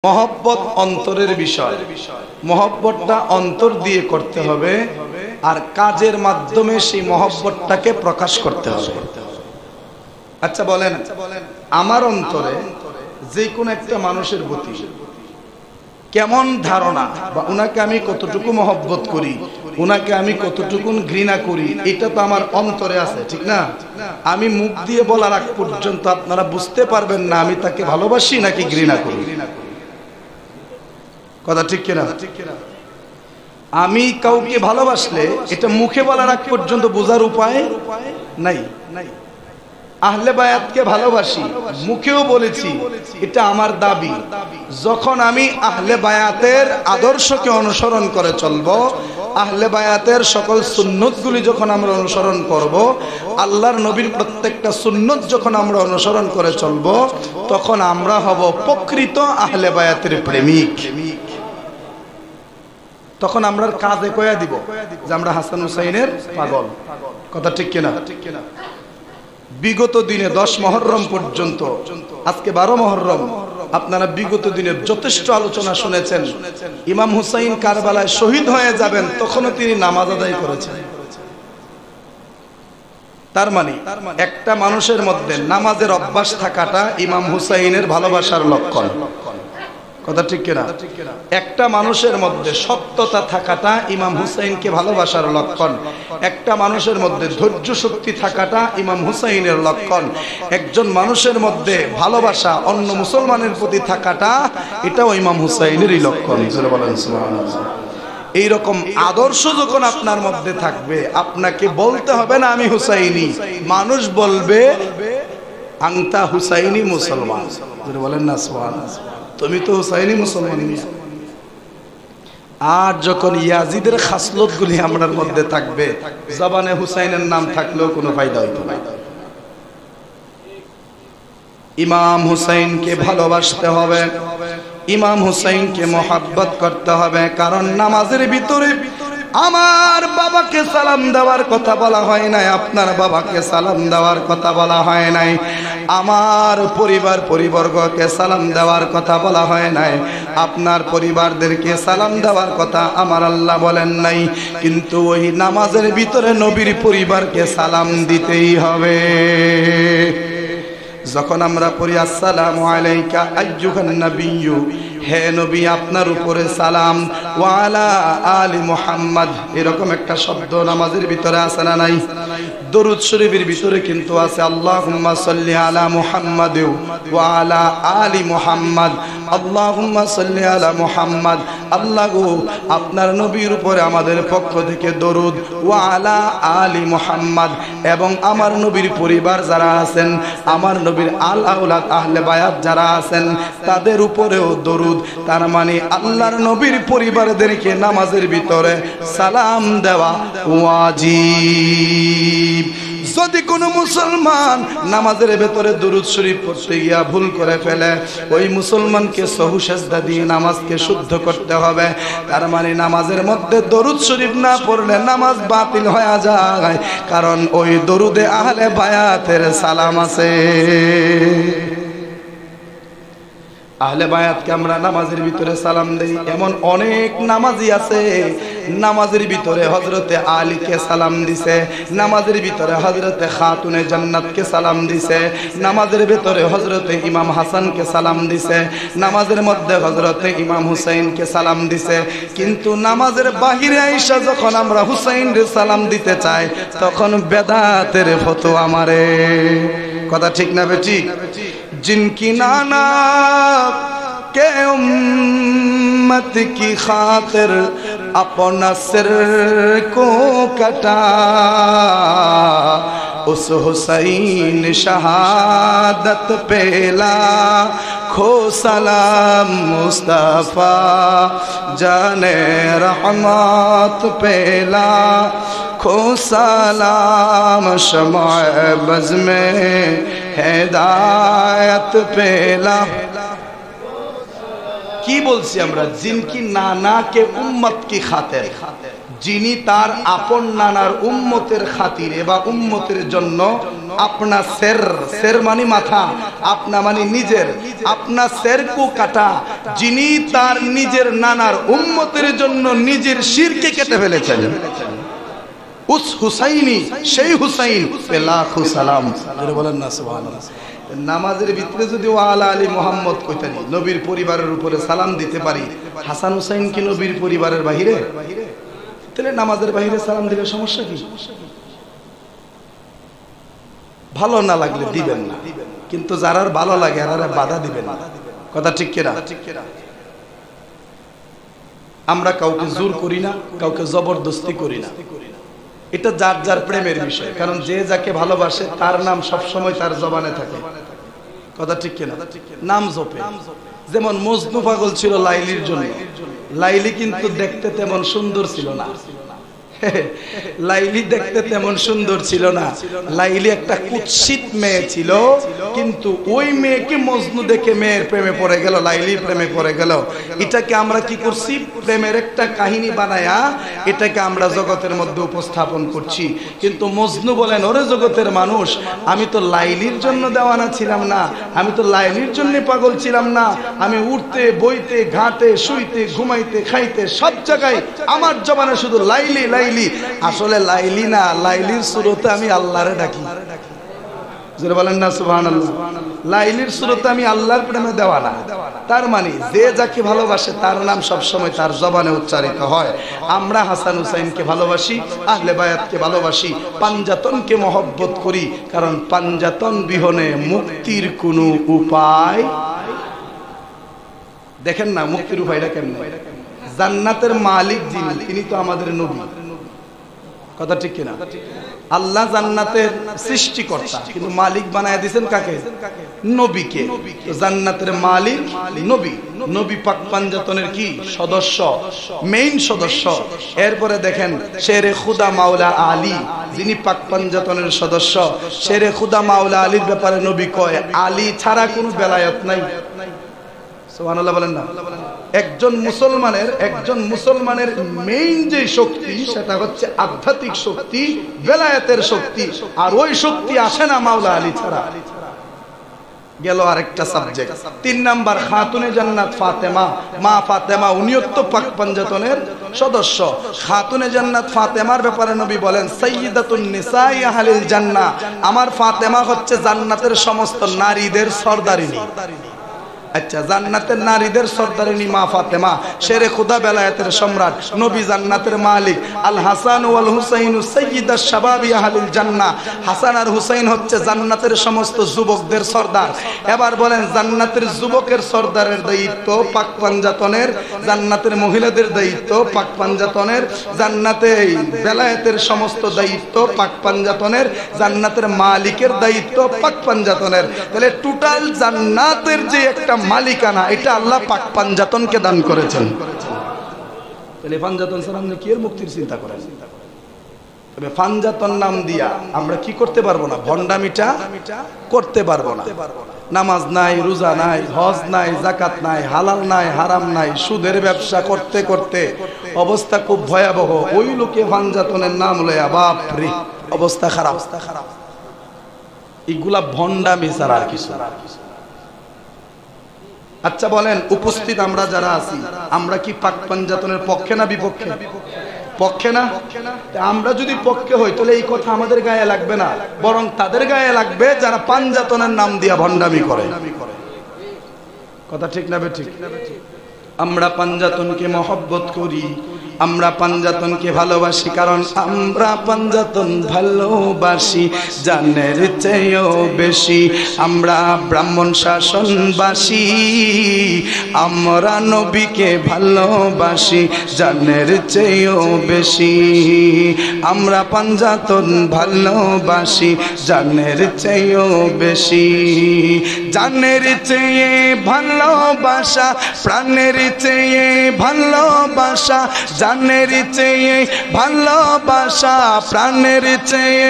মহব্বত অন্তরের বিষয়। মহব্বতটা অন্তর দিয়ে করতে হবে আর কাজের মাধ্যমে সেই মহব্বতটাকে প্রকাশ করতে হবে। আচ্ছা বলেন, আমার অন্তরে যে কোনো একটা মানুষের প্রতি কেমন ধারণা বা উনাকে আমি কতটুকু মহব্বত করি, উনাকে আমি কতটুকু ঘৃণা করি, এটা তো আমার অন্তরে আছে, ঠিক না? আমি মুখ দিয়ে বলার আগ পর্যন্ত আপনারা বুঝতে পারবেন না আমি তাকে ভালোবাসি নাকি ঘৃণা করি। কথা ঠিক কিনা? আমি কাউকে ভালোবাসলে এটা মুখে বলার আগ পর্যন্ত বোঝার উপায় নাই। আহলে বায়াতকে ভালোবাসি, মুখেও বলেছি, এটা আমার দাবি। যখন আমি আহলে বায়াতের আদর্শকে অনুসরণ করে চলব, আহলে বায়াতের সকল সুন্নতগুলি যখন আমরা অনুসরণ করব, আল্লাহর নবীর প্রত্যেকটা সুন্নত যখন আমরা অনুসরণ করে চলব, তখন আমরা হব প্রকৃত আহলে বায়াতের প্রেমিক। তখন আমরা কাজে কয়া দিব যে আমরা হাসান হুসাইনের পাগল। কথা ঠিক কিনা? বিগত দিনে 10 মুহররম পর্যন্ত, আজকে 12 মুহররম, আপনারা বিগত দিনের যথেষ্ট আলোচনা শুনেছেন। ইমাম হুসাইন কারবালায় শহীদ হয়ে যাবেন তখনও তিনি নামাজ আদায় করেছেন। তার মানে একটা মানুষের মধ্যে নামাজের অভ্যাস থাকাটা ইমাম হুসাইনের ভালোবাসার লক্ষণ। কথা ঠিক কিনা? একটা মানুষের মধ্যে সত্যতা থাকাটা ইমাম হুসাইনকে ভালোবাসার লক্ষণ। একটা মানুষের মধ্যে ধৈর্য শক্তি থাকাটা ইমাম হুসাইনের লক্ষণ। একজন মানুষের মধ্যে ভালোবাসা অন্য মুসলমানের প্রতি থাকাটা এটাও ইমাম হুসাইনেরই লক্ষণ। এইরকম আদর্শ যখন আপনার মধ্যে থাকবে, আপনাকে বলতে হবে না আমি হুসাইনি, মানুষ বলবে আংতা হুসাইনি মুসলমান। বলেন না সুবহানাল্লাহ, তুমি তো হুসাইনি মুসলমান। আর যখন ইয়াজিদের খাসলত গুলি আমাদের মধ্যে থাকবে, জবানে হুসাইনের নাম থাকলেও কোনো ফায়দা হইতো না। ইমাম হুসাইনকে ভালোবাসতে হবে, ইমাম হুসাইনকে মহব্বত করতে হবে। কারণ নামাজের ভিতরে আমার বাবাকে সালাম দেওয়ার কথা বলা হয় নাই, আপনার বাবাকে সালাম দেওয়ার কথা বলা হয় নাই, আমার পরিবারকে সালাম দেওয়ার কথা বলা হয় নাই, আপনার পরিবারদেরকে সালাম দেওয়ার কথা আমার আল্লাহ বলেন নাই। কিন্তু ওই নামাজের ভিতরে নবীর পরিবারকে সালাম দিতেই হবে। যখন আমরা পড়ি আসসালামু আলাইকা আইয়ুহান নাবিয়্যু, হে নবী আপনার উপরে সালাম, ওয়া আলা আলি মুহাম্মদ, এরকম একটা শব্দ নামাজের ভিতরে আছে না নাই? দরুদ শরীফের ভিতরে কিন্তু আছে আল্লাহুম্মা সাল্লি আলা মুহাম্মাদ ওয়া আলা আলি মুহাম্মদ, আল্লাহুম্মা সাল্লি আলা মুহাম্মদ। আল্লাহ গো, আপনার নবীর উপরে আমাদের পক্ষ থেকে দরুদ, ওয়া আলা আলি মুহাম্মদ, এবং আমার নবীর পরিবার যারা আছেন, আমার নবীর আল আওলাদ আহলে বায়াত যারা আছেন, তাদের উপরেও দরুদ। তার মানে আল্লাহর নবীর পরিবারদেরকে নামাজের ভিতরে সালাম দেওয়া ওয়াজিব। যদি কোনো মুসলমান নামাজের ভেতরে দুরূদ শরীফ পড়তে গিয়া ভুল করে ফেলে, ওই মুসলমানকে সহু সেজদা দিয়ে নামাজকে শুদ্ধ করতে হবে। তার মানে নামাজের মধ্যে দরুদ শরীফ না পড়লে নামাজ বাতিল হয়ে যায়, কারণ ওই দরুদে আহলে বায়াতের সালাম আছে। আহলে বায়াতকে আমরা নামাজের ভিতরে সালাম দেই। এমন অনেক নামাজি আছে, নামাজের ভিতরে হযরতে আলীকে সালাম দিছে, নামাজের ভিতরে হযরতে খাতুনে জান্নাতকে সালাম দিছে, নামাজের ভিতরে হযরতে ইমাম হাসানকে সালাম দিছে, নামাজের মধ্যে হযরতে ইমাম হুসাইনকে সালাম দিছে। কিন্তু নামাজের বাহিরে আইসা যখন আমরা হুসাইনকে সালাম দিতে চাই, তখন বেদাতের ফতোয়া মারে। কথা ঠিক না বেঠিক? जिनकी नाना के उम्मत की खातिर अपना सिर को कटा, उस हुसैन शहादत पेला खो सलाम मुस्तफा जाने रहमत पेला खो सलाम शमाए बज़ में হেদায়েত পেলা। কি বলছি আমরা? জিনকি নানা কে উম্মত কি খাতির, যিনি তার আপন নানার উম্মতের খাতিরে বা উম্মতের জন্য अपना सिर, सिर मानी माथा, আপনা মানে নিজের, আপনা সেরকু কাটা, যিনি তার নিজের নানার উম্মতের জন্য নিজের শিরকে কেটে ফেলেছেন, উস হুসাইনি, সেই হুসাইন পে লাখো সালাম। জোরে বলেন না সুবহানাল্লাহ। নামাজের ভিতরে যদি ওয়ালা আলী মোহাম্মদ কইতানি, নবীর পরিবারের উপরে সালাম দিতে পারি, হাসান হুসাইন কি নবীর পরিবারের বাহিরে? তাহলে নামাজের বাহিরে সালাম দিলে সমস্যা কি? ভালো না লাগলে দিবেন না, কিন্তু যারার ভালো লাগে আর বাধা দিবেন না। কথা ঠিক কিনা? আমরা কাউকে জোর করি না, কাউকে জবরদস্তি করি না, এটা যার যার প্রেমের বিষয়। কারণ যে যাকে ভালোবাসে তার নাম সবসময় তার জবানে থাকে। কথা ঠিক কিনা? নাম জপে। যেমন মজনু পাগল ছিল লাইলির জন্য, লাইলি কিন্তু দেখতে তেমন সুন্দর ছিল না। লাইলি দেখতে তেমন সুন্দর ছিল না, লাইলি একটা কুৎসিত মেয়ে ছিল, কিন্তু ওই মেয়েকে মজনু দেখে মেয়ের প্রেমে পড়ে গেল, লাইলি প্রেমে পড়ে গেল। এটাকে আমরা কি করছি? প্রেমের একটা কাহিনী বানায়া এটাকে আমরা জগতের মধ্যে উপস্থাপন করছি। কিন্তু মজনু বলেন, ওরে জগতের মানুষ, আমি তো লাইলির জন্য দেওয়ানা ছিলাম না, আমি তো লাইলির জন্য পাগল ছিলাম না, আমি উঠতে বইতে ঘাটে শুইতে ঘুমাইতে খাইতে সব জায়গায় আমার জবানে শুধু লাইলি লাইলি। আসলে লাইলি না, লাইলির সুরতে আমি আল্লাহরে ডাকি। জোরে বলেন না সুবহানাল্লাহ। লাইলির সুরতে আমি আল্লাহর প্রেমে দেওয়ানা। তার মানে যে যাকে ভালোবাসে তার নাম সবসময় তার জবানে উচ্চারিত হয়। আমরা হাসান হুসাইনকে ভালোবাসি, আহলে বায়াতকে ভালোবাসি, পাঞ্জাতনকে মহব্বত করি, কারণ পাঞ্জাতন বিহনে মুক্তির কোনো উপায়। দেখেন না মুক্তির উপায়টা কেমন? জান্নাতের মালিক যিনি, তিনি তো আমাদের নবী। কথা ঠিক কিনা? আল্লাহ জান্নাতের সৃষ্টিকর্তা, কিন্তু মালিক বানায় দিয়েছেন কাকে? নবীকে। জান্নাতের মালিক নবী, নবী পাক পাঞ্জাতনের কি সদস্য, মেইন সদস্য। এরপরে দেখেন শেরে খুদা মাওলা আলী, যিনি পাক পাঞ্জাতনের সদস্য, শেরে খুদা মাওলা আলীর ব্যাপারে নবী কয়, আলী ছাড়া কোনো বেলায়েত নাই। সুবহানাল্লাহ বলেন না। একজন মুসলমানের মেইন যে শক্তি, সেটা হচ্ছে আধ্যাত্মিক শক্তি, বেলায়েতের শক্তি, আর ওই শক্তি আসে না মাওলা আলী ছাড়া। গেল আরেকটা সাবজেক্ট। 3 নাম্বার, খাতুনে জান্নাত ফাতেমা, মা ফাতেমা, উনিও তো পাক পাঞ্জাতনের সদস্য। খাতুনে জান্নাত ফাতেমার ব্যাপারে নবী বলেন, সাইয়্যিদাতুন নিসাই আহলিল জান্নাহ, আমার ফাতেমা হচ্ছে জান্নাতের সমস্ত নারীদের সরদারিনী। আচ্ছা, জান্নাতের নারীদের সরদারিনী মা ফাতেমা, শেরে খুদা বেলায়েতের সম্রাট, নবী জান্নাতের মালিক। আল হাসান ওয়াল হুসাইন সাইয়্যিদাশ শাবাবি আহলিল জান্নাহ, হাসান আর হুসাইন হচ্ছে জান্নাতের সমস্ত যুবকদের সরদার। এবার বলেন, জান্নাতের যুবকের সরদারের দায়িত্ব পাক পাঞ্জাতনের, জান্নাতের মহিলাদের দায়িত্ব পাক পাঞ্জাতনের, জান্নাতে বেলায়েতের সমস্ত দায়িত্ব পাক পাঞ্জাতনের, জান্নাতের মালিকের দায়িত্ব পাক পাঞ্জাতনের। তাহলে টোটাল জান্নাতের যে একটা মালিকানা, এটা আল্লাহ পাক পাঞ্জাতনকে দান করেছেন। তাহলে পাঞ্জাতন সালাম কি এর মুক্তির চিন্তা করেন? তবে পাঞ্জাতন নাম দিয়া আমরা কি করতে পারবো না? ভণ্ডামিটা করতে পারবো না। নামাজ নাই, রোজা নাই, হজ নাই, যাকাত নাই, হালাল নাই, হারাম নাই, সুদের ব্যবসা করতে করতে অবস্থা খুব ভয়াবহ। ওই লোকে পাঞ্জাতনের নাম লয়া বাপরে অবস্থা খারাপ। এগুলা ভণ্ডামি ছাড়া আর কিছু। আচ্ছা বলেন, উপস্থিত আমরা যারা আছি, আমরা কি পাক পাঞ্জাতনের পক্ষে না বিপক্ষে? পক্ষে না? আমরা যদি পক্ষে হই তাহলে এই কথা আমাদের গায়ে লাগবে না, বরং তাদের গায়ে লাগবে যারা পাঞ্জাতনের নাম দিয়া ভণ্ডামি করে। কথা ঠিক না বেঠিক? আমরা পাঞ্জাতনকে মহব্বত করি, আমরা পাঞ্জাতনকে ভালোবাসি, কারণ আমরা পাঞ্জাতন ভালোবাসি জানের চেয়েও বেশি। আমরা ব্রাহ্মণ শাসনবাসী, আমরা নবীকে ভালোবাসি জানের চেয়েও বেশি। আমরা পাঞ্জাতন ভালোবাসি জানের চেয়েও বেশি। জানের চেয়ে ভালোবাসা, প্রাণের চেয়ে ভালোবাসা, জানের চেয়ে ভালোবাসা, প্রাণের চেয়ে।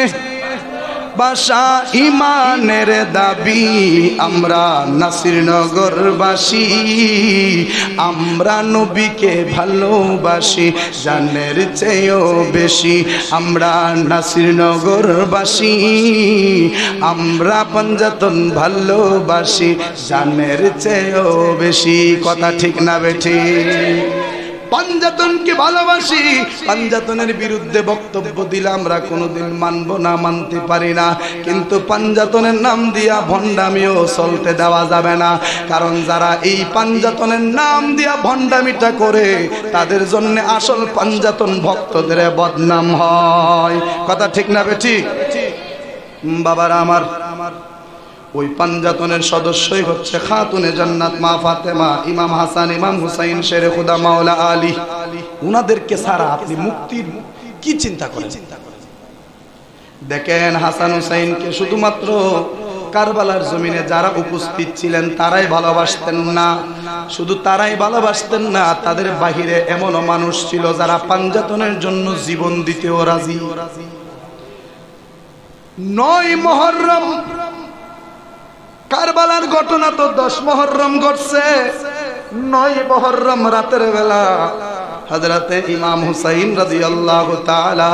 বাসা ইমানের দাবি আমরা নাসিরনগরবাসী আমরা নবীকে ভালোবাসি জানের চেয়েও বেশি আমরা নাসিরনগরবাসী আমরা পাঞ্জাতন ভালোবাসি জানের চেয়েও বেশি কথা ঠিক না বেঠি পাঞ্জাতনকে ভালোবাসি পাঞ্জাতনের বিরুদ্ধে বক্তব্য দিলে আমরা কোনোদিন মানব না মানতে পারি না কিন্তু পাঞ্জাতনের নাম দিয়া ভণ্ডামিও চলতে দেওয়া যাবে না কারণ যারা এই পাঞ্জাতনের নাম দিয়া ভণ্ডামিটা করে তাদের জন্য আসল পাঞ্জাতন ভক্তদের বদনাম হয় কথা ঠিক না বেঠিক বাবারা আমার ওই পাঞ্জাতনের সদস্যই হচ্ছে খাতুনে জান্নাত মা ফাতেমা ইমাম হাসান ইমাম হুসাইন শেরে খুদা মাওলা আলী উনাদেরকে ছাড়া আপনি মুক্তির কি চিন্তা করেন দেখেন হাসান হুসাইনকে শুধুমাত্র কারবালার জমিনে যারা উপস্থিত ছিলেন তারাই ভালোবাসতেন না শুধু তারাই ভালোবাসতেন না তাদের বাহিরে এমনও মানুষ ছিল যারা পাঞ্জাতনের জন্য জীবন দিতেও রাজি 9 মুহররম কারবালার ঘটনা তো 10 মুহররম ঘটছে 9 মুহররম রাতের বেলা হযরতে ইমাম হুসাইন রাদিয়াল্লাহু তাআলা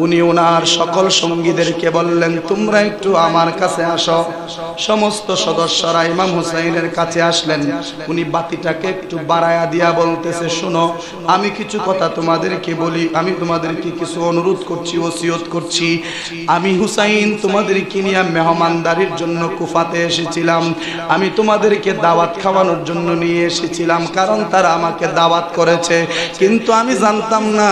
উনি ওনার সকল সঙ্গীদেরকে বললেন তোমরা একটু আমার কাছে আসো সমস্ত সদস্যরা ইমাম হুসাইনের কাছে আসলেন উনি বাতিটাকে একটু বাড়ায়া দিয়া বলতেছে শোনো আমি কিছু কথা তোমাদেরকে বলি আমি তোমাদেরকে কিছু অনুরোধ করছি ওসিয়ত করছি আমি হুসাইন তোমাদেরকে নিয়ে মেহমানদারির জন্য কুফাতে এসেছিলাম আমি তোমাদেরকে দাওয়াত খাওয়ানোর জন্য নিয়ে এসেছিলাম কারণ তারা আমাকে দাওয়াত করেছে কিন্তু আমি জানতাম না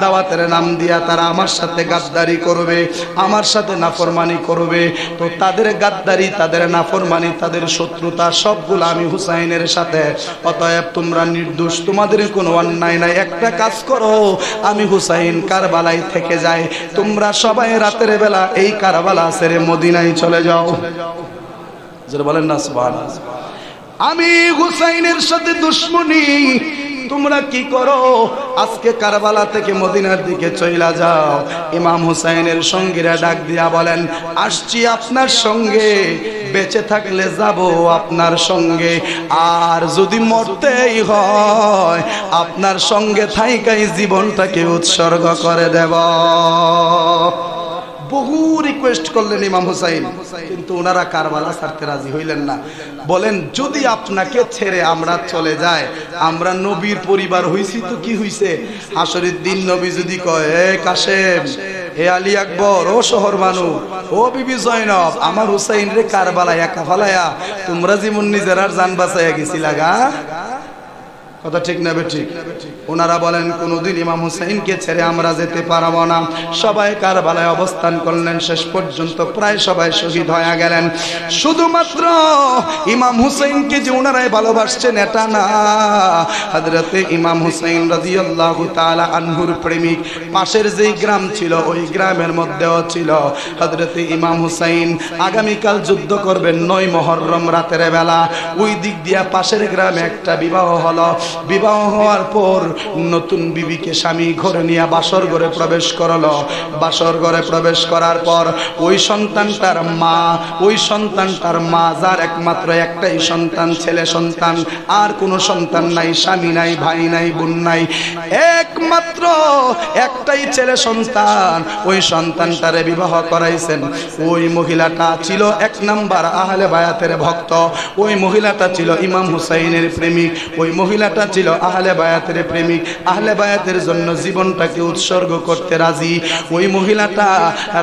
দাওয়াতের নাম দিয়া তারা আমার সাথে গাদ্দারি করবে আমার সাথে নাফরমানি করবে তো তাদের গাদ্দারি তাদের নাফরমানি তাদের শত্রুতা সবগুলো আমি হুসাইনের সাথে অতএব তোমরা নির্দোষ তোমাদের কোনো অন্যায় নাই একটা কাজ করো আমি হুসাইন কারবালায় থেকে যাই তোমরা সবাই রাতের বেলা এই কারবালা ছেড়ে মদিনায় চলে যাও যারা বলেন না সুবহানাল্লাহ আমি হুসাইনের সাথে দুশমনী তোমরা কি করো আজকে কারবালা থেকে মদিনার দিকে চলে যাও ইমাম হুসাইনের সঙ্গীরা ডাক দিয়া বলেন আসছি আপনার সঙ্গে বেঁচে থাকলে যাব আপনার সঙ্গে আর যদি মরতেই হয় আপনার সঙ্গে থাইকাই জীবনটাকে উৎসর্গ করে দেব বহু রিকোয়েস্ট করলেন ইমাম হুসাইন কিন্তু ওনারা কারবালা ছাড়তে রাজি হইলেন না বলেন যদি আপনাকে ছেড়ে আমরা চলে যাই আমরা নবীর পরিবার হইছি তো কি হইছে হাসরের দিন নবী যদি কয় এ কাশেম হে আলী আকবর ও শহর মানু ও বিবি জয়নব আমার হুসাইন রে কারবালায় একা ফালায়া তোমরা যেমন নিজেরার জান বাঁচাইয়া গেছিলা গা কথা ঠিক না বেঠিক ওনারা বলেন কোনদিন ইমাম হুসাইনকে ছেড়ে আমরা যেতে পারবো না সবাই কারবালায় অবস্থান করলেন শেষ পর্যন্ত প্রায় সবাই শহীদ হয়ে গেলেন শুধুমাত্র ইমাম হুসাইনকে যে ওনারাই ভালোবাসছেন এটা না হযরতে ইমাম হুসাইন রাদিয়াল্লাহু তাআলা আনহুর প্রেমিক পাশের যেই গ্রাম ছিল ওই গ্রামের মধ্যেও ছিল হযরতে ইমাম হুসাইন আগামীকাল যুদ্ধ করবেন 9 মুহররম রাতের বেলা ওই দিক দিয়া পাশের গ্রামে একটা বিবাহ হলো বিবাহ হওয়ার পর নতুন বিবিকে স্বামী ঘরে নিয়ে বাসর ঘরে প্রবেশ করলো বাসর ঘরে প্রবেশ করার পর ওই সন্তানটার মা যার একমাত্র একটাই সন্তান ছেলে সন্তান আর কোনো সন্তান নাই স্বামী নাই ভাই নাই বোন নাই একমাত্র একটাই ছেলে সন্তান ওই সন্তানটারে বিবাহ করাইছেন ওই মহিলাটা ছিল 1 নাম্বার আহলে বায়াতের ভক্ত ওই মহিলাটা ছিল ইমাম হুসাইনের প্রেমিক ওই মহিলাটা ছিল আহলে বায়াতের প্রেমিক আহলে বায়াতের জন্য জীবনটাকে উৎসর্গ করতে রাজি ওই মহিলাটা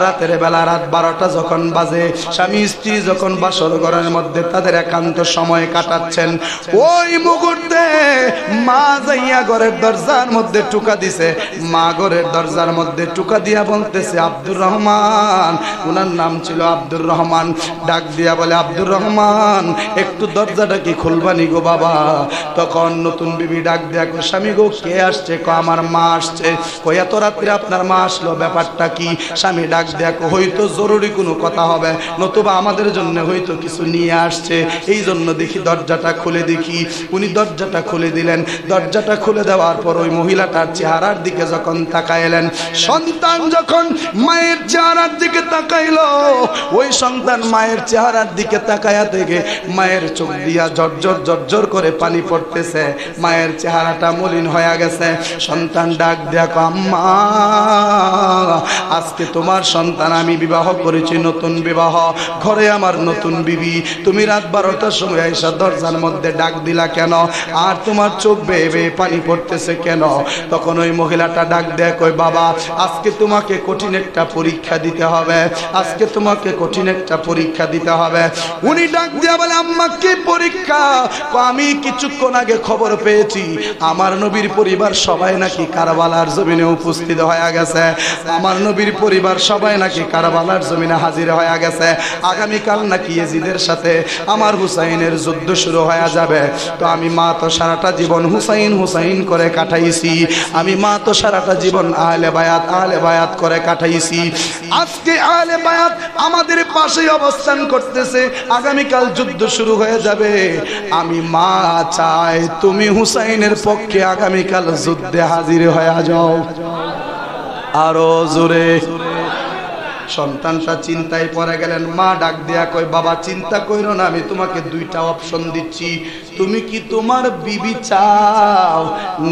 রাতের বেলা রাত 12টা যখন বাজে স্বামী স্ত্রী যখন বাসর ঘরের মধ্যে তাদের একান্ত সময় কাটাচ্ছেন ওই মুহূর্তে মা যাইয়া ঘরের দরজার মধ্যে টুকা দিছে মা ঘরের দরজার মধ্যে টুকা দিয়া বলতেছে আব্দুর রহমান ওনার নাম ছিল আব্দুর রহমান ডাক দিয়া বলে আব্দুর রহমান একটু দরজাটা কি খুলবানি গো বাবা তখন নতুন বিবি ডাক দিয়া কো স্বামী গো কে আসছে কো আমার মা আসছে কই এত রাত্রে আপনার মা আসলো ব্যাপারটা কি স্বামী ডাক দিয়া কো হয়তো জরুরি কোনো কথা হবে নতুবা আমাদের জন্য হয়তো কিছু নিয়ে আসছে এই জন্য দেখি দরজাটা খুলে দেখি উনি দরজাটা খুলে দিলেন দরজাটা খুলে দেওয়ার পর ওই মহিলাটার চেহারার দিকে যখন তাকাইলেন, সন্তান যখন মায়ের চেহারার দিকে তাকাইলো, ওই সন্তান মায়ের চেহারার দিকে তাকায়া থেকে মায়ের চোখ দিয়া ঝরঝর ঝরঝর করে পানি পড়তেছে, মায়ের চেহারাটা মলিন হয়ে গেছে। সন্তান ডাক দেয়া কয়, আম্মা আজকে তোমার সন্তান আমি বিবাহ করেছি, নতুন বিবাহ, ঘরে আমার নতুন বিবি, তুমি রাত 12টার সময় এসে দরজার মধ্যে ডাক দিলা কেন, আর তোমার চোখ বেয়ে বেয়ে পানি পড়তেছে কেন? তখন ওই মহিলাটা ডাক দেয় কই, বাবা আজকে তোমাকে কঠিন একটা পরীক্ষা দিতে হবে, আজকে তোমাকে কঠিন একটা পরীক্ষা দিতে হবে। উনি ডাক দিয়া বলে, আম্মা কি পরীক্ষা? আমি কিছুক্ষণ আগে খবর পেয়েছি আমার নবীর পরিবার সবাই নাকি কারবালার জমিনে উপস্থিত হয়ে গেছে, আমার নবীর পরিবার সবাই নাকি কারবালার জমিনে হাজির হয়ে গেছে, আগামীকাল নাকি ইয়াজিদের সাথে আমার হুসাইনের যুদ্ধ শুরু হয়ে যাবে। তো আমি মা তো সারাটা জীবন হুসাইন হুসাইন করে কাটাইছি, আমি মা তো সারাটা জীবন আহলে বায়াত করে কাটাইছি, আজকে আহলে বায়াত আমাদের পাশে অবস্থান করতেছে, আগামীকাল যুদ্ধ শুরু হয়ে যাবে, আমি মা চাই তুমি হুসাইনের পক্ষে আগামীকাল যুদ্ধে হাজির হয়ে যাও। আরো জোরে। সন্তানটা চিন্তায় পড়ে গেলেন। মা ডাক দেয়া কই, বাবা চিন্তা কইরো না, আমি তোমাকে দুইটা অপশন দিচ্ছি, তুমি কি তোমার বিবি চাও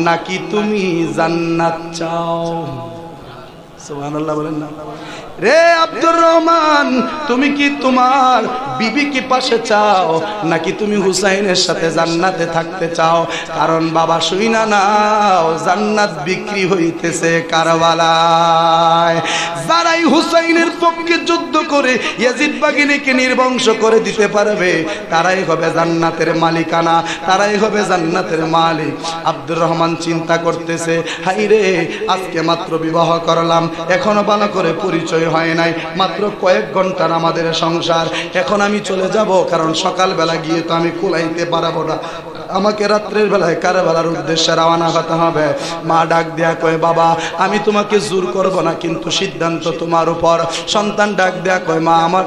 নাকি তুমি জান্নাত চাও? সুবহানাল্লাহ বলেন না রে আব্দুর রহমান, তুমি কি তোমার বিবিকে পাশে চাও নাকি তুমি হুসাইনের সাথে জান্নাতে থাকতে চাও? কারণ বাবা শুইনা নাও, জান্নাত বিক্রি হইতেছে কারবালায়। যারাই হুসাইনের পক্ষে যুদ্ধ করে ইয়াজিদ বাগিনীকে নির্বংশ করে দিতে পারবে, তারাই হবে জান্নাতের মালিকানা, তারাই হবে জান্নাতের মালিক। আব্দুর রহমান চিন্তা করতেছে, হাই রে আজকে মাত্র বিবাহ করলাম, এখনো ভালো করে পরিচয় হয় নাই, মাত্র কয়েক ঘন্টার আমাদের সংসার, এখন আমি চলে যাব, কারণ সকালবেলা গিয়ে তো আমি কুলাইতে পারবো না, আমাকে রাত্রের বেলায় কারবালার উদ্দেশ্যে রওনা হতে হবে। মা ডাক দেয়া কয়, বাবা আমি তোমাকে জোর করব না, কিন্তু সিদ্ধান্ত তোমার উপর। সন্তান ডাক দেয়া কয়, মা আমার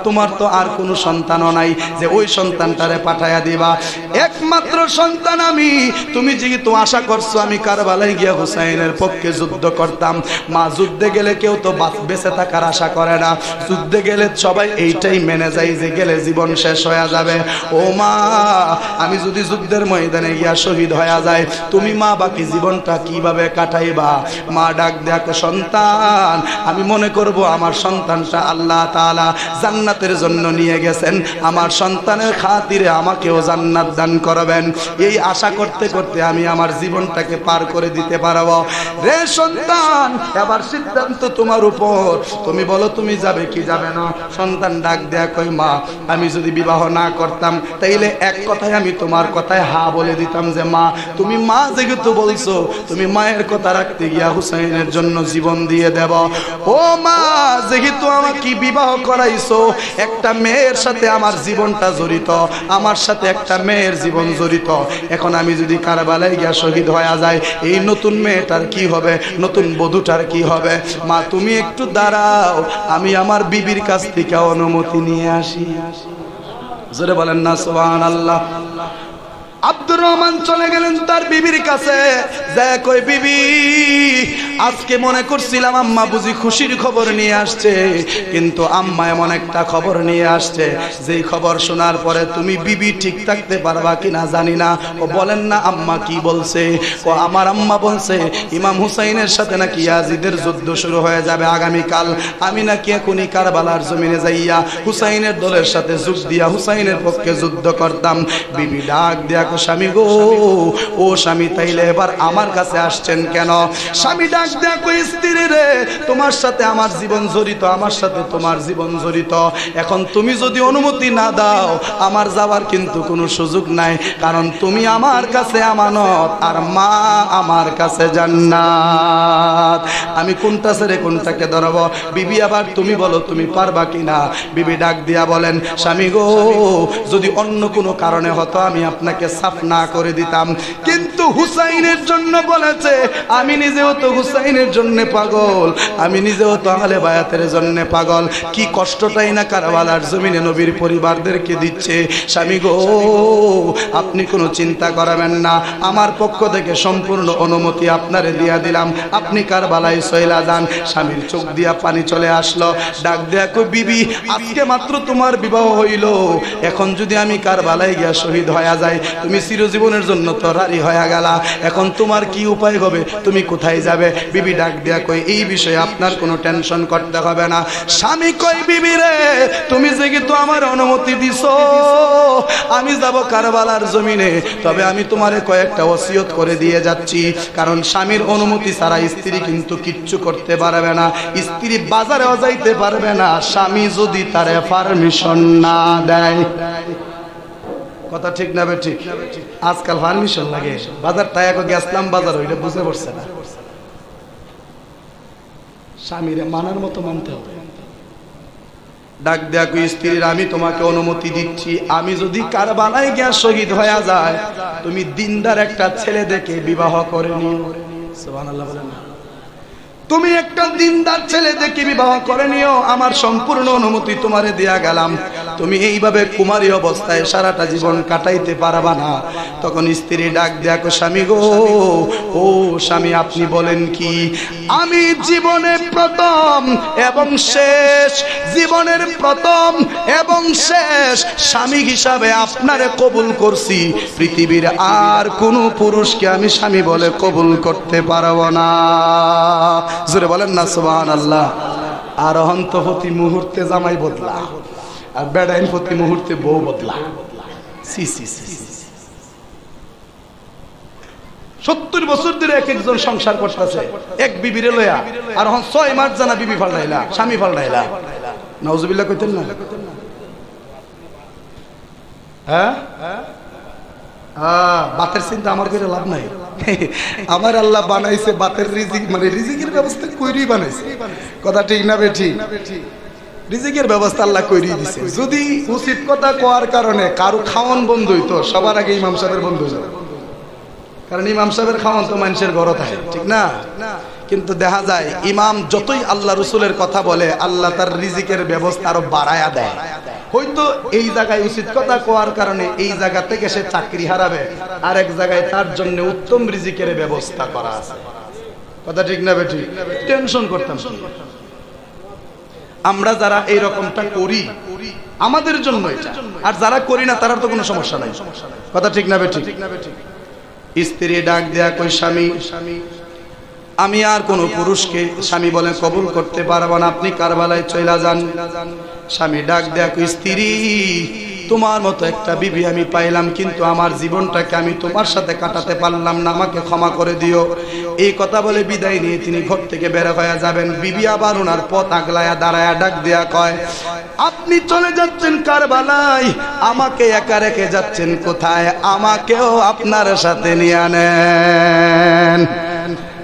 তোমার তো আর কোনো সন্তানও নাই যে ওই সন্তানটারে পাঠাইয়া দিবা, একমাত্র সন্তান আমি, তুমি যেহেতু আশা করছো আমি কারবালায় গিয়া হুসাইনের পক্ষে যুদ্ধ করতাম, মা যুদ্ধে গেলে কেউ তো বেঁচে থাকার আশা করে না, যুদ্ধে গেলে সবাই এইটাই মেনে যায় যে গেলে জীবন শেষ হয়ে যাবে। ও মা আমি যদি যুদ্ধের ময়দানে গিয়া শহীদ হয়ে যায়, তুমি মা বাকি জীবনটা কিভাবে কাটাইবা? মা ডাক দেখো, সন্তান আমি মনে করব আমার সন্তানটা আল্লাহ তাআলা জান্নাতের জন্য নিয়ে গেছেন, আমার সন্তানের খাতিরে আমাকেও জান্নাত দান করবেন, এই আশা করতে করতে আমি আমার জীবনটাকে পার করে দিতে পারবো। রে সন্তান এবার সিদ্ধান্ত তোমার উপর, তুমি বলো তুমি যাবে কি যাবে না? সন্তান ডাক দেয়া কই, মা আমি যদি বিবাহ না করতাম তাইলে এক কথায় আমি তোমার কথায় হা বলে দিতাম যে মা তুমি মা যেহেতু বলছো, তুমি মায়ের কথা রাখতে গিয়া হুসাইনের জন্য জীবন দিয়ে দেব। ও মা যেহেতু আমাকে বিবাহ করাইছো, একটা মেয়ের সাথে আমার জীবনটা জড়িত, আমার সাথে একটা মেয়ের জীবন জড়িত, এখন আমি যদি কারবালায় গিয়া শহীদ হয়ে যায়, এই নতুন মেয়েটার কি হবে, নতুন বধূটার কি হবে? মা তুমি একটু দাঁড়াও, আমি আমার বিবির কাছ থেকে অনুমতি নিয়ে আসি। জোরে বলেন না সুবহানাল্লাহ। আব্দুর রহমান চলে গেলেন তার বিবির কাছে, যায় কই, বিবি আজকে মনে করছিলাম আম্মা বুঝি খুশির খবর নিয়ে আসছে, কিন্তু আম্মা এমন একটা খবর নিয়ে আসছে যেই খবর শোনার পরে তুমি বিবি ঠিক থাকতে পারবা কিনা জানি না। ও বলেন না আম্মা কি বলছে? ও আমার আম্মা বলছে ইমাম হুসাইনের সাথে নাকি ইয়াজিদের যুদ্ধ শুরু হয়ে যাবে আগামীকাল, আমি নাকি এখনই কারবালার জমিনে যাইয়া হুসাইনের দলের সাথে যোগ দিয়া হুসাইনের পক্ষে যুদ্ধ করতাম। বিবি ডাক দিয়া স্বামী গো, ও স্বামী তাইলে এবার আমার কাছে আসছেন কেন? স্বামী ডাক দেখো, স্ত্রী রে তোমার সাথে আমার জীবন জড়িত, আমার সাথে তোমার জীবন জড়িত, এখন তুমি যদি অনুমতি না দাও আমার যাওয়ার কিন্তু কোনো সুযোগ নাই, কারণ তুমি আমার কাছে আমানত আর মা আমার কাছে জান্নাত, আমি কোনটা ছেড়ে কোনটাকে ধরব? বিবি আবার তুমি বলো তুমি পারবা কিনা? বিবি ডাক দিয়া বলেন, স্বামী গো যদি অন্য কোনো কারণে হতো আমি আপনাকে সাফ না করে দিতাম, কিন্তু হুসাইনের জন্য বলেছে, আমি নিজেও তো হুসাইনের জন্য পাগল, আমি নিজেও তো আহলে বায়াতের জন্য পাগল। কি কষ্টটাই না কারবালার জমিনে নবীর পরিবারদেরকে দিচ্ছে। স্বামী গো, আপনি কোনো চিন্তা করবেন না, আমার পক্ষ থেকে সম্পূর্ণ অনুমতি আপনারে দিয়া দিলাম, আপনি কারবালায় চইলা যান। স্বামীর চোখ দিয়া পানি চলে আসলো, ডাক দেয়া কই, বিবি আজকে মাত্র তোমার বিবাহ হইল, এখন যদি আমি কারবালায় গিয়া শহীদ হয়ে যাই, তুমি চিরজীবনের জন্য তো রারি হয়ে গেলা, এখন তোমার কি উপায় হবে, তুমি কোথায় যাবে? বিবি ডাক দেয়া কই, এই বিষয়ে আপনার কোনো টেনশন করতে হবে না। স্বামী কই, বিবি রে তুমি যে কিন্তু আমার অনুমতি দিছো, আমি যাব কারবালার জমিনে, তবে আমি তোমারে কয়েকটা ওসিয়ত করে দিয়ে যাচ্ছি, কারণ স্বামীর অনুমতি ছাড়া স্ত্রী কিন্তু কিচ্ছু করতে পারবে না, স্ত্রী বাজারেও যাইতে পারবে না স্বামী যদি তারে পারমিশন না দেয়। কথা ঠিক না বে ঠিক? আজকাল পারমিশন লাগে, বাজার তাই এখন গেছলাম বাজার, ওইটা বুঝে পড়ছে না। স্বামীরে মানার মতো মানতে হবে। ডাক দেয়া কই, স্ত্রীর আমি তোমাকে অনুমতি দিচ্ছি, আমি যদি কারবালায় গিয়া শহীদ হয়ে যায়, তুমি দিনদার একটা ছেলে দেখে বিবাহ করে নিও। সুবহানাল্লাহ বলেন না? তুমি একটা দিনদার ছেলে দেখে বিবাহ করে নিও, আমার সম্পূর্ণ অনুমতি তোমারে দেয়া গেলাম। তুমি এইভাবে কুমারী অবস্থায় সারাটা জীবন কাটাইতে পারবা না। তখন স্ত্রী ডাক দেয়া কই, স্বামী গো, ও স্বামী আপনি বলেন কি? আমি জীবনে প্রথম এবং শেষ, জীবনের প্রথম এবং শেষ স্বামী হিসাবে আপনারে কবুল করছি, পৃথিবীর আর কোন পুরুষকে আমি স্বামী বলে কবুল করতে পারবো না। জোরে বলেন না সুবহানাল্লাহ। আর অহন্ত প্রতি মুহূর্তে জামাই বদলা, আর বেড়াইন প্রতি মুহূর্তে বউ বদলা। সি সি সি 70 বছর ধরে এক একজন সংসার করতেছে এক বিবিরে লয়া, আর এখন 6 মাস জানা বিবি ফালটাইলা, স্বামী ফালটাইলা। নাউজুবিল্লাহ কইতেন না? হ্যাঁ, বাতের চিন্তা আমার করে লাভ নাই। আমার আল্লাহ বানাইছে বাতের রিজিক, মানে রিজিকের ব্যবস্থা কইরি বানাইছে। কথা ঠিক না বেঠি? রিজিকের ব্যবস্থা আল্লাহ কইরি দিছে। যদি উচিত কথা কোয়ার কারণে কারো খাওয়ান বন্ধ হইতো, সবার আগে ইমাম সাহেবের বন্ধ হয়ে যাবে, কারণ ইমাম সাহেবের খাওয়ান তো মানুষের ঘর থাকে, ঠিক না? কিন্তু দেখা যায় ইমাম যতই আল্লাহ রসুলের কথা বলে, আল্লাহ তার রিজিকের ব্যবস্থা আরো বাড়ায়া দেয়। হয়তো এই জায়গায় উচিত কথা কোয়ার কারণে এই জায়গা থেকে সে চাকরি হারাবে, আর এক জায়গায় তার জন্য উত্তম রিজিকের ব্যবস্থা করা আছে। কথা ঠিক না বেঠি? টেনশন করতাম। আমরা যারা এই রকমটা করি আমাদের জন্য এটা, আর যারা করি না তার তো কোনো সমস্যা নাই। কথা ঠিক না বেঠি? স্ত্রী ডাক দেয়া কই, স্বামী আমি আর কোন পুরুষকে স্বামী বলে কবুল করতে পারবো না, আপনি কারবালায় চইলা যান। স্বামী ডাক দেয়া কই, স্ত্রী তোমার মতো একটা বিবি আমি পাইলাম, কিন্তু আমার জীবনটাকে আমি তোমার সাথে কাটাতে পারলাম না, আমাকে ক্ষমা করে দিও। এই কথা বলে বিদায় নিয়ে তিনি ঘর থেকে বের হয়ে যাবেন। বিবি আবার ওনার পথ আগলায়া দাঁড়ায়া ডাক দেয়া কয়, আপনি চলে যাচ্ছেন কারবালায়, আমাকে একা রেখে যাচ্ছেন কোথায়? আমাকেও আপনার সাথে নিয়ে নেন।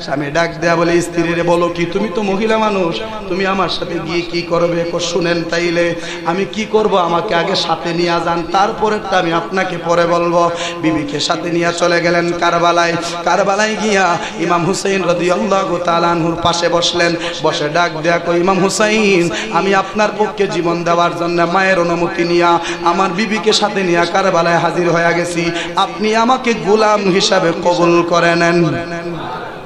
স্বামী ডাক দেয়া বলে, স্ত্রীরে বলো কি, তুমি তো মহিলা মানুষ, তুমি আমার সাথে গিয়ে কি করবে? শুনেন তাইলে আমি কি করব, আমাকে আগে সাথে নিয়ে যান, তারপরেরটা আমি আপনাকে পরে বলবো। বিবিকে সাথে নিয়ে চলে গেলেন কারবালায়। কারবালায় গিয়া ইমাম হুসাইন রাদিয়াল্লাহু তাআলা আনহুর পাশে বসলেন। বসে ডাক দেয়া কই, ইমাম হুসাইন আমি আপনার পক্ষে জীবন দেওয়ার জন্য মায়ের অনুমতি নিয়া আমার বিবিকে সাথে নিয়ে কারবালায় হাজির হয়ে গেছি, আপনি আমাকে গোলাম হিসাবে কবুল করে নেন।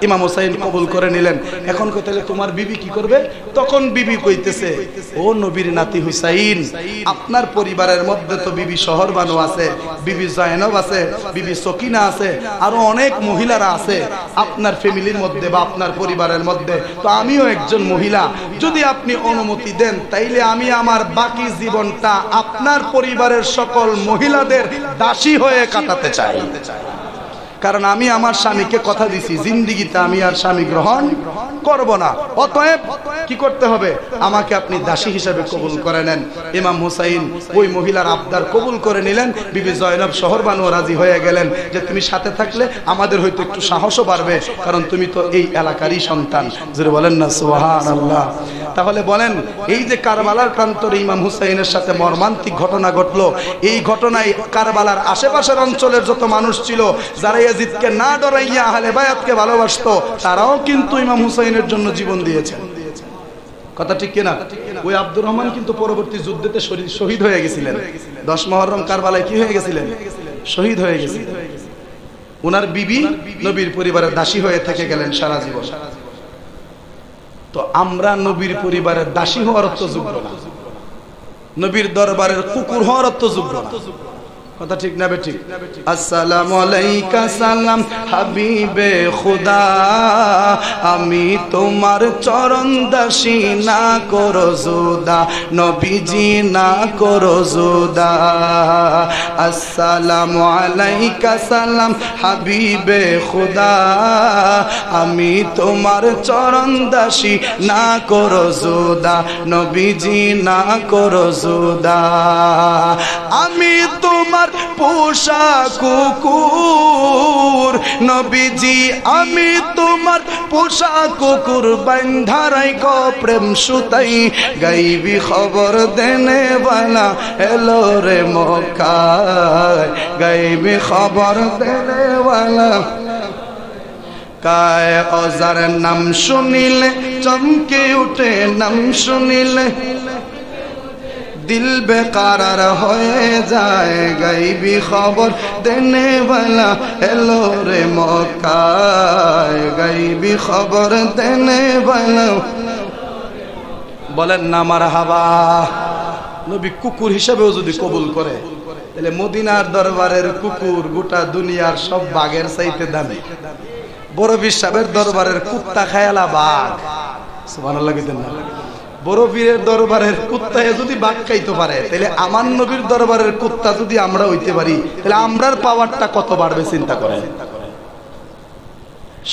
ইমাম হুসাইন কবুল করে নিলেন। এখন কইতেলে তোমার বিবি কি করবে? তখন বিবি কইতেছে, ও নবীর নাতি হুসাইন, আপনার পরিবারের মধ্যে তো বিবি শহরবানু আছে, বিবি জায়নব আছে, বিবি সকিনা আছে, আরো অনেক মহিলারা আছে আপনার ফ্যামিলির মধ্যে বা আপনার পরিবারের মধ্যে, তো আমিও একজন মহিলা, যদি আপনি অনুমতি দেন তাইলে আমি আমার বাকি জীবনটা আপনার পরিবারের সকল মহিলাদের দাসী হয়ে কাটাতে চাই। কারণ আমি আমার স্বামীকে কথা দিছি, জিন্দিগিতে আমি আর স্বামী গ্রহণ করব না, অতএব কি করতে হবে, আমাকে আপনি দাসী হিসেবে কবুল করে নেন। ইমাম হুসাইন ওই মহিলার আবদার কবুল করে নিলেন। বিবি জয়নব শহরবানু রাজি হয়ে গেলেন যে তুমি সাথে থাকলে আমাদের হয়তো একটু সাহসও বাড়বে, কারণ তুমি তো এই এলাকারই সন্তান। জোরে বলেন না সুবহানাল্লাহ। তাহলে বলেন এই যে কারবালার প্রান্তরে ইমাম হুসাইনের সাথে মর্মান্তিক ঘটনা ঘটলো, এই ঘটনায় কারবালার আশেপাশের অঞ্চলের যত মানুষ ছিল যারা ইয়াজিদকে না ডরাইয়া আহলে বায়াতকে ভালোবাসতো, তারাও কিন্তু ইমাম হুসাইনের জন্য জীবন দিয়েছে। কথা ঠিক কিনা? ওই আব্দুর রহমান কিন্তু পরবর্তী যুদ্ধেতে শহীদ হয়ে গেছিলেন। 10 মুহররম কারবালায় কি হয়ে গেছিলেন? শহীদ হয়ে গেছিলেন। ওনার বিবি নবীর পরিবারের দাসী হয়ে থেকে গেলেন সারা জীবন। তো আমরা নবীর পরিবারের দাসী হওয়ার তো যোগ্য না, নবীর দরবারের কুকুর হওয়ার তো যোগ্য না। কথা ঠিক না বেঠিক? আসসালামু আলাইকা সালাম হাবিবে খুদা, আমি তোমার চরণ দাসী, না করো জুদা নবীজি, না করো জুদা। আসসালামু আলাইকা সালাম হাবিবে খুদা, আমি তোমার চরণ দাসী, না করো জুদা নবীজি, না করো জুদা। আমি তোমার পোষা কুকুর নবীজি, আমি তোমার পোষা কুকুর, বান্ধা রাইখো প্রেম সুতাই, গাইবি খবর দেনে বালা এলো রে মক্কায়, গাইবি খবর দেনে বালা। কায় ওজার নাম শুনিলে চমকে উঠে, নাম শুনিলে দিল বেকারার হয়ে যায়, গাইবি খবর দেনে বালা এলো রে মক্কায়, গাইবি খবর দেনে বালা। বলেন না মারহাবা। নবী কুকুর হিসেবেও যদি কবুল করে, তাহলে মদিনার দরবারের কুকুর গোটা দুনিয়ার সব বাঘের চাইতে দামি। বড় সাহেবের দরবারের কুত্তা খায়ালা বাঘ, সুবহানাল্লাহ কইতেন না? বড় পীরের দরবারের কুত্তায় যদি বাঘ খাইতে পারে, তাহলে আমার নবীর দরবারের কুত্তা যদি আমরা হইতে পারি, তাহলে আমরার পাওয়ারটা কত বাড়বে চিন্তা করেন।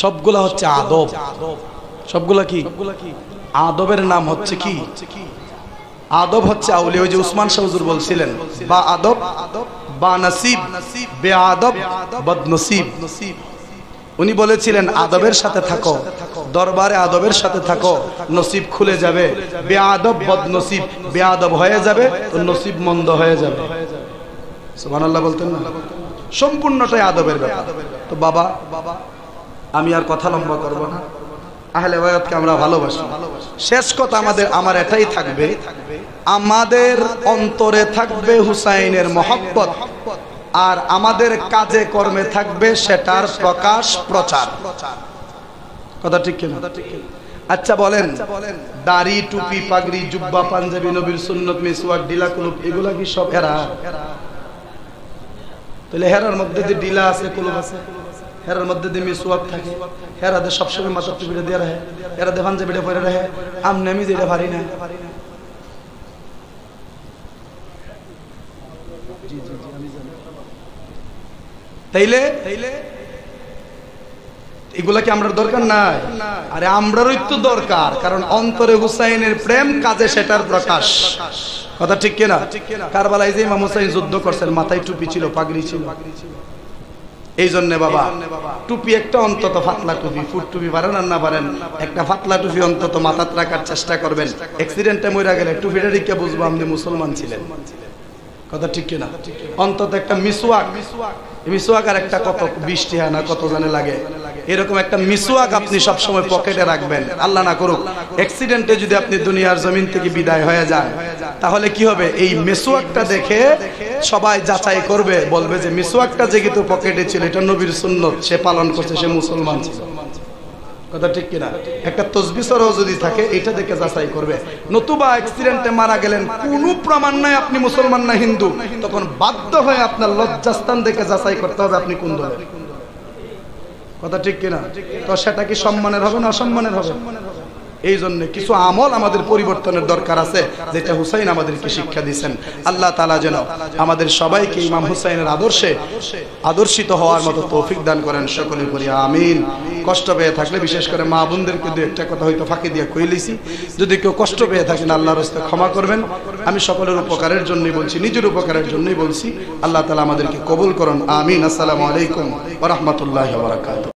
সবগুলা হচ্ছে আদব। সবগুলা কি? আদবের নাম হচ্ছে কি? আদব হচ্ছে আউলিয়া। ওই যে উসমান শাহ হুজুর বলছিলেন, বা আদব বা নসিব, বে আদব বদনসিব। উনি বলেছিলেন আদবের সাথে থাকো, দরবারে আদবের সাথে থাকো, নসিব খুলে যাবে। বেআদব বদনসিব, বেআদব হয়ে যাবে তো নসিব মন্দ হয়ে যাবে। সুবহানাল্লাহ বলতেন না? সম্পূর্ণটাই আদবের ব্যাপার। তো বাবা, আমি আর কথা লম্বা করব না। আহলে বায়াতকে আমরা ভালোবাসি। শেষ কথা আমার এটাই থাকবে, আমাদের অন্তরে থাকবে হুসাইনের মহব্বত, আর আমাদের কাজে কর্মে থাকবে সেটার প্রকাশ প্রচার। কথা ঠিক কিনা? আচ্ছা বলেন, দাড়ি টুপি পাগড়ি জুব্বা পাঞ্জাবি নবীর সুন্নত মিসওয়াক ডিলা কুলুপ এগুলা কি সব হেরা? তাহলে হেরার মধ্যে যে ডিলা আছে কুলুপ আছে, হেরার মধ্যে যে মিসওয়াক থাকে, হেরাদের সবসময় মাথার টুপিটা দিয়ে রাখে, হেরাদের পাঞ্জাবিটা পরে রাখে, আমনে আমি যেটা পারি না। তাইলে এগুলা কি আমরা দরকার নাই? আরে আমরারই তো দরকার, কারণ অন্তরে হুসাইনের প্রেম, কাজে সেটার প্রকাশ। কথা ঠিক কিনা? কারবালায় যে ইমাম হুসাইন যুদ্ধ করছেন, মাথায় টুপি ছিল, পাগড়ি ছিল। এই জন্য বাবা, টুপি একটা অন্তত ফাতলা টুপি, ফুট টুপি পারেন আর না পারেন, একটা ফাতলা টুপি অন্তত মাথায় রাখার চেষ্টা করবেন। অ্যাক্সিডেন্টে মরে গেলে টুপিটা রেখে বুঝবো আপনি মুসলমান ছিলেন। কথা ঠিক কিনা? অন্তত একটা মিসওয়াক, মিসওয়াক আর একটা কত 20 টাকা না কত জানে লাগে, এরকম একটা মিসওয়াক আপনি সব সময় পকেটে রাখবেন। আল্লাহ না করুক অ্যাক্সিডেন্টে যদি আপনি দুনিয়ার জমিন থেকে বিদায় হয়ে যান, তাহলে কি হবে? এই মিসওয়াকটা দেখে সবাই যাচাই করবে, বলবে যে মিসওয়াকটা যেহেতু পকেটে ছিল, এটা নবীর সুন্নত, সে পালন করছে, সে মুসলমান ছিল। কথা ঠিক কিনা? একটা তসবিহ সরও যদি থাকে, এটা দেখে যাচাই করবে। নতুবা অ্যাক্সিডেন্টে মারা গেলেন, কোনো প্রমাণ নাই আপনি মুসলমান না হিন্দু, তখন বাধ্য হয়ে আপনার লজ্জাস্থান দেখে যাচাই করতে হবে আপনি কোন দলের। কথা ঠিক কিনা? তো সেটা কি সম্মানের হবে না অসম্মানের হবে? এই জন্য কিছু আমল আমাদের পরিবর্তনের দরকার আছে, যেটা হুসাইন আমাদেরকে শিক্ষা দিয়েছেন। আল্লাহ তাআলা যেন আমাদের সবাইকে ইমাম হুসাইনের আদর্শে আদর্শিত হওয়ার মতো তৌফিক দান করেন, সকলে করি আমিন। কষ্ট পেয়ে থাকলে বিশেষ করে মা বোনদেরকে দু একটা কথা হয়তো ফাঁকি দিয়ে কইলেছি, যদি কেউ কষ্ট পেয়ে থাকেন আল্লাহর রাস্তায় ক্ষমা করবেন। আমি সকলের উপকারের জন্যই বলছি, নিজের উপকারের জন্যই বলছি। আল্লাহ তাআলা আমাদেরকে কবুল করুন, আমিন। আসসালামু আলাইকুম ওয়া রাহমাতুল্লাহি ওয়া বারাকাতুহু।